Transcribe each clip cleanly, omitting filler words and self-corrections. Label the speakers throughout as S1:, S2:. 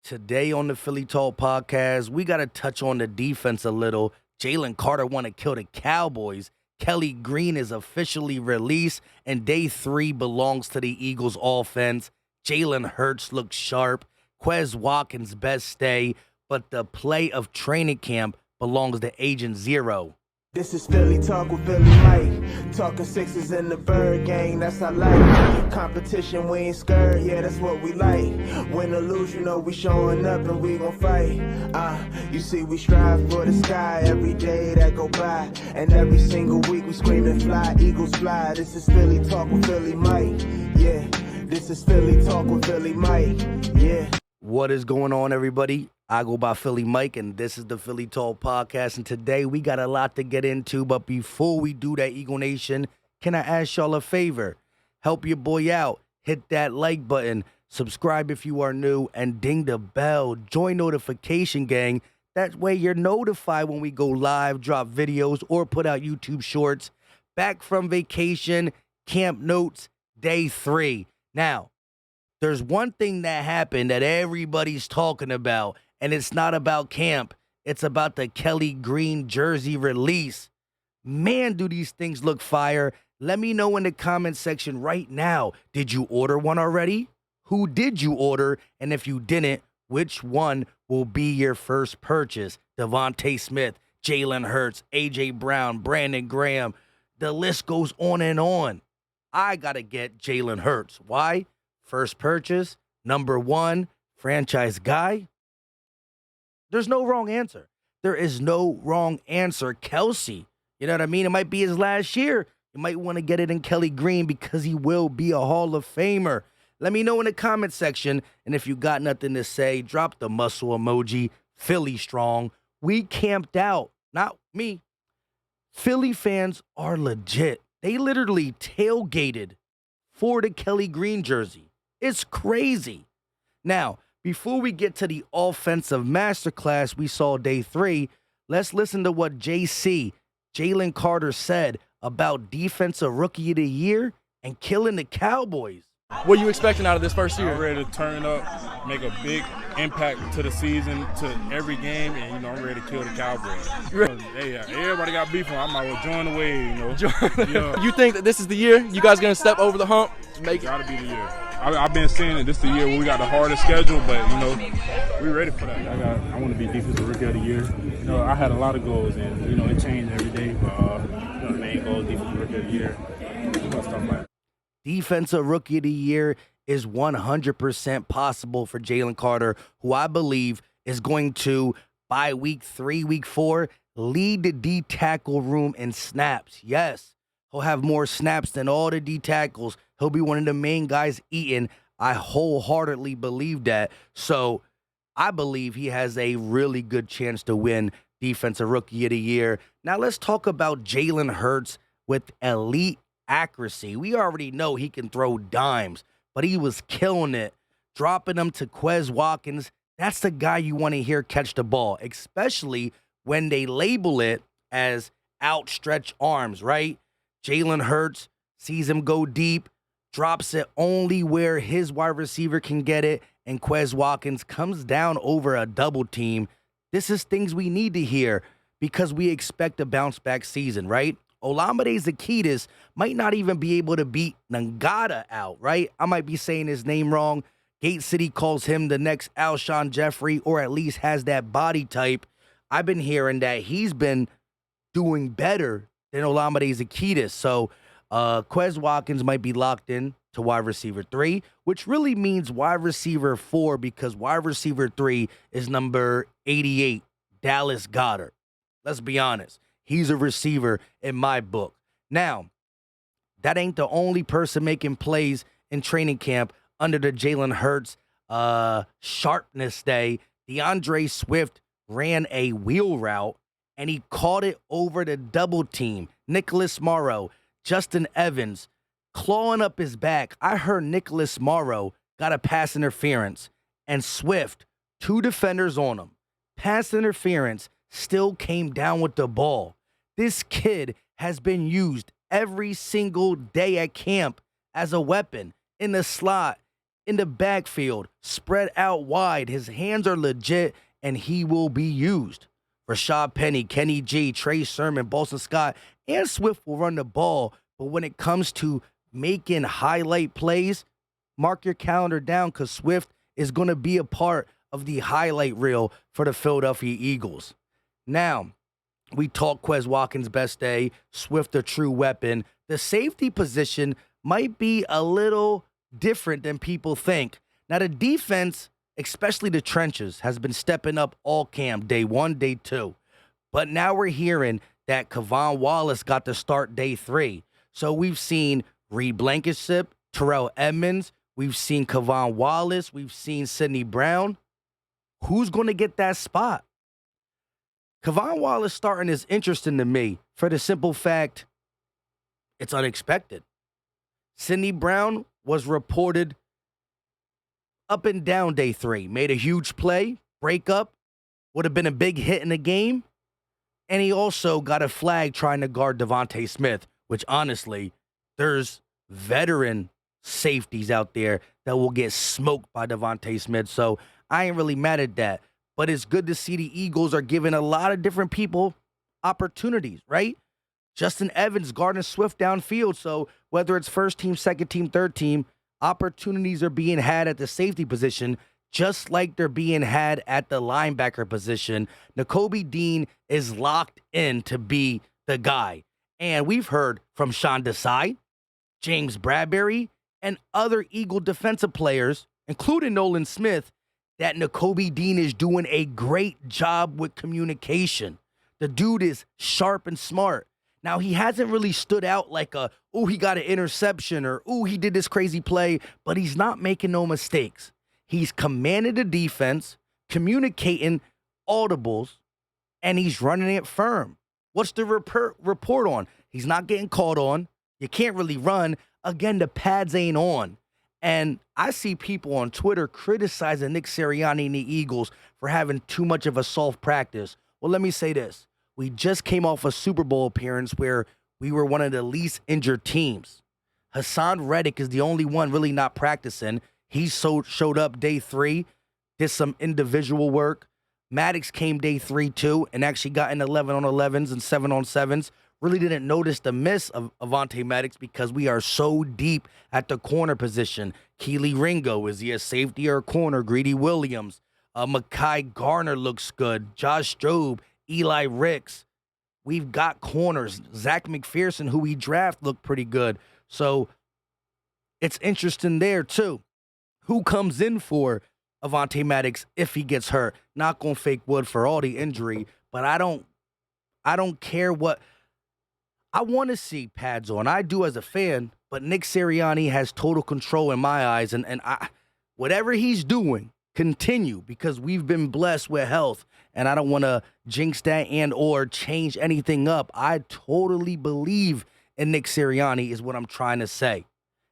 S1: Today on the Philly Talk podcast, we got to touch on the defense a little. Jalen Carter want to kill the Cowboys. Kelly Green is officially released, and day 3 belongs to the Eagles offense. Jalen Hurts looks sharp. Quez Watkins' best day, but the play of training camp belongs to Agent Zero.
S2: This is Philly Talk with Philly Mike. Talking sixes in the bird gang, that's I like. Competition, we ain't scared, yeah, that's what we like. Win or lose, you know we showing up and we gon' fight. You see we strive for the sky every day that go by. And every single week we screaming fly, Eagles fly. This is Philly Talk with Philly Mike, yeah. This is Philly Talk with Philly Mike, yeah.
S1: What is going on, everybody? I go by Philly Mike, and this is the Philly Talk podcast. And today we got a lot to get into. But before we do that, Eagle Nation, can I ask y'all a favor? Help your boy out. Hit that like button. Subscribe if you are new. And ding the bell. Join notification gang. That way you're notified when we go live, drop videos, or put out YouTube shorts. Back from vacation, camp notes, day 3. Now, there's one thing that happened that everybody's talking about. And it's not about camp. It's about the Kelly Green jersey release. Man, do these things look fire. Let me know in the comment section right now. Did you order one already? Who did you order? And if you didn't, which one will be your first purchase? Devontae Smith, Jalen Hurts, A.J. Brown, Brandon Graham. The list goes on and on. I got to get Jalen Hurts. Why? First purchase, number 1, franchise guy. There's no wrong answer. There is no wrong answer. Kelsey, you know what I mean? It might be his last year. You might want to get it in Kelly Green because he will be a Hall of Famer. Let me know in the comment section. And if you got nothing to say, drop the muscle emoji. Philly strong. We camped out. Not me. Philly fans are legit. They literally tailgated for the Kelly Green jersey. It's crazy. Now, before we get to the offensive masterclass we saw day 3, let's listen to what JC, Jalen Carter, said about Defensive Rookie of the Year and killing the Cowboys.
S3: What are you expecting out of this first year?
S4: I'm ready to turn up, make a big impact to the season, to every game, and, I'm ready to kill the Cowboys. Hey, everybody got beef on. I might well join the wave, Yeah.
S3: You think that this is the year you guys going to step over the hump? Make it?
S4: Gotta be the year. I've been saying that this is the year where we got the hardest schedule, but, we ready for that. I want to be Defensive Rookie of the Year. I had a lot of goals, and, it changed every day, but, the main goal is Defensive Rookie of the Year. Stuff like that.
S1: Defensive Rookie of the Year is 100% possible for Jalen Carter, who I believe is going to, by week 3, week 4, lead the D-tackle room in snaps. Yes, he'll have more snaps than all the D-tackles. He'll be one of the main guys eating. I wholeheartedly believe that. So I believe he has a really good chance to win Defensive Rookie of the Year. Now let's talk about Jalen Hurts with elite accuracy. We already know he can throw dimes, but he was killing it, dropping them to Quez Watkins. That's the guy you want to hear catch the ball, especially when they label it as outstretched arms, right? Jalen Hurts sees him go deep, drops it only where his wide receiver can get it, and Quez Watkins comes down over a double team. This is things we need to hear because we expect a bounce-back season, right? Olamide Zaccheaus might not even be able to beat Ngata out, right? I might be saying his name wrong. Gate City calls him the next Alshon Jeffrey, or at least has that body type. I've been hearing that he's been doing better than Olamide Zaccheaus. So Quez Watkins might be locked in to wide receiver 3, which really means wide receiver 4 because wide receiver 3 is number 88, Dallas Goedert. Let's be honest. He's a receiver in my book. Now, that ain't the only person making plays in training camp under the Jalen Hurts sharpness day. DeAndre Swift ran a wheel route, and he caught it over the double team. Nicholas Morrow, Justin Evans, clawing up his back. I heard Nicholas Morrow got a pass interference, and Swift, 2 defenders on him. Pass interference, still came down with the ball. This kid has been used every single day at camp as a weapon in the slot, in the backfield, spread out wide. His hands are legit, and he will be used. Rashad Penny, Kenny G, Trey Sermon, Boston Scott, and Swift will run the ball. But when it comes to making highlight plays, mark your calendar down because Swift is going to be a part of the highlight reel for the Philadelphia Eagles. Now, we talk Quez Watkins' best day, Swift a true weapon. The safety position might be a little different than people think. Now, the defense, especially the trenches, has been stepping up all camp, day 1, day 2. But now we're hearing that Kevon Wallace got to start day 3. So we've seen Reed Blankenship, Terrell Edmonds, we've seen Kevon Wallace, we've seen Sidney Brown. Who's going to get that spot? Kevon Wallace starting is interesting to me for the simple fact it's unexpected. Sidney Brown was reported up and down day 3. Made a huge play, breakup, would have been a big hit in the game. And he also got a flag trying to guard Devontae Smith, which honestly, there's veteran safeties out there that will get smoked by Devontae Smith. So I ain't really mad at that. But it's good to see the Eagles are giving a lot of different people opportunities, right? Justin Evans guarding Swift downfield. So whether it's first team, second team, third team, opportunities are being had at the safety position, just like they're being had at the linebacker position. Nakobe Dean is locked in to be the guy. And we've heard from Sean Desai, James Bradbury, and other Eagle defensive players, including Nolan Smith, that Nakobe Dean is doing a great job with communication. The dude is sharp and smart. Now, he hasn't really stood out like he got an interception or, he did this crazy play, but he's not making no mistakes. He's commanded the defense, communicating audibles, and he's running it firm. What's the report on? He's not getting caught on. You can't really run. Again, the pads ain't on. And I see people on Twitter criticizing Nick Sirianni and the Eagles for having too much of a soft practice. Well, let me say this. We just came off a Super Bowl appearance where we were one of the least injured teams. Hassan Reddick is the only one really not practicing. He showed up day 3, did some individual work. Maddox came day 3 too and actually got in 11-on-11s and 7-on-7s. Really didn't notice the miss of Avonte Maddox because we are so deep at the corner position. Keely Ringo, is he a safety or a corner? Greedy Williams. Mekhi Garner looks good. Josh Jobe, Eli Ricks. We've got corners. Zach McPherson, who we draft, looked pretty good. So it's interesting there too. Who comes in for Avonte Maddox if he gets hurt? Not gonna fake wood for all the injury, but I don't care what. I want to see pads on. I do as a fan, but Nick Sirianni has total control in my eyes. And whatever he's doing, continue because we've been blessed with health. And I don't want to jinx that and or change anything up. I totally believe in Nick Sirianni is what I'm trying to say.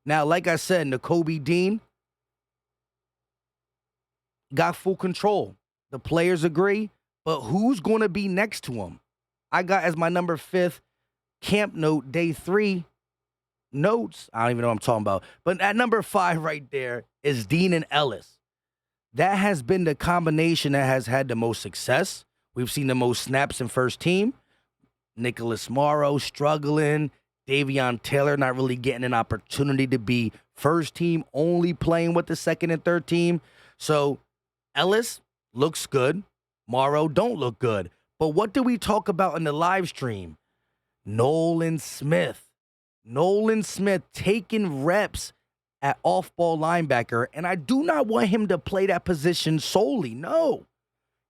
S1: Now, like I said, Nakobe Dean got full control. The players agree, but who's going to be next to him? I got as my number 5th camp note, day 3 notes. I don't even know what I'm talking about. But at number 5 right there is Dean and Ellis. That has been the combination that has had the most success. We've seen the most snaps in first team. Nicholas Morrow struggling. Davion Taylor not really getting an opportunity to be first team, only playing with the second and third team. So Ellis looks good. Morrow don't look good. But what did we talk about in the live stream? Nolan Smith. Nolan Smith taking reps at off-ball linebacker, and I do not want him to play that position solely. No.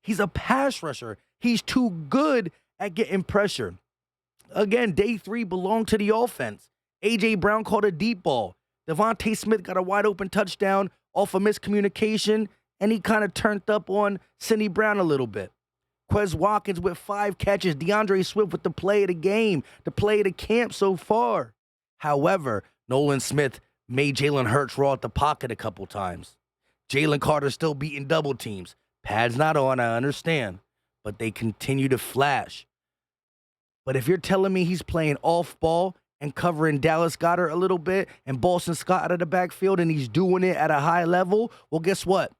S1: He's a pass rusher. He's too good at getting pressure. Again, day 3 belonged to the offense. A.J. Brown caught a deep ball. Devontae Smith got a wide-open touchdown off a miscommunication, and he kind of turned up on Sidney Brown a little bit. Quez Watkins with 5 catches. DeAndre Swift with the play of the game, the play of the camp so far. However, Nolan Smith made Jalen Hurts raw at the pocket a couple times. Jalen Carter still beating double teams. Pads not on, I understand, but they continue to flash. But if you're telling me he's playing off ball and covering Dallas Goedert a little bit and Boston Scott out of the backfield, and he's doing it at a high level, well, guess what?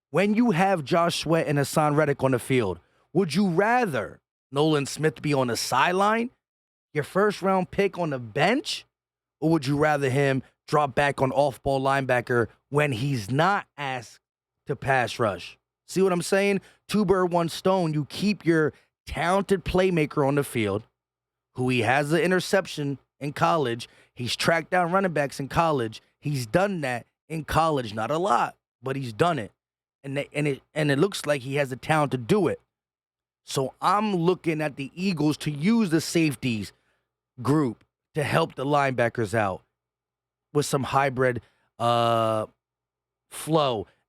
S1: When you have Josh Sweat and Hassan Reddick on the field, would you rather Nolan Smith be on the sideline, your first-round pick on the bench, or would you rather him drop back on off-ball linebacker when he's not asked to pass rush? See what I'm saying? Two bird, one stone. You keep your talented playmaker on the field, who he has an interception in college. He's tracked down running backs in college. He's done that in college. Not a lot, but he's done it. And it looks like he has the talent to do it. So I'm looking at the Eagles to use the safeties group to help the linebackers out with some hybrid flow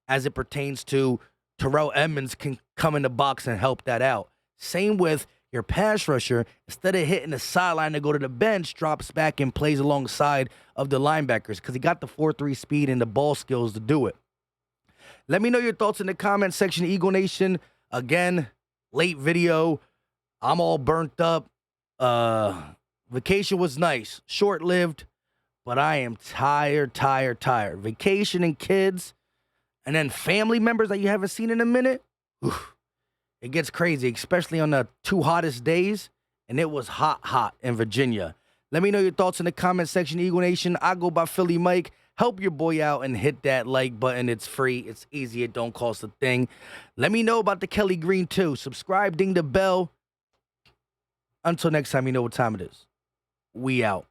S1: as it pertains to Terrell Edmonds can come in the box and help that out. Same with your pass rusher. Instead of hitting the sideline to go to the bench, drops back and plays alongside of the linebackers because he got the 4.3 speed and the ball skills to do it. Let me know your thoughts in the comment section, Eagle Nation. Again, late video. I'm all burnt up. Vacation was nice. Short-lived. But I am tired. Vacation and kids. And then family members that you haven't seen in a minute. Oof, it gets crazy, especially on the 2 hottest days. And it was hot in Virginia. Let me know your thoughts in the comment section, Eagle Nation. I go by Philly Mike. Help your boy out and hit that like button. It's free. It's easy. It don't cost a thing. Let me know about the Kelly Green too. Subscribe, ding the bell. Until next time, you know what time it is. We out.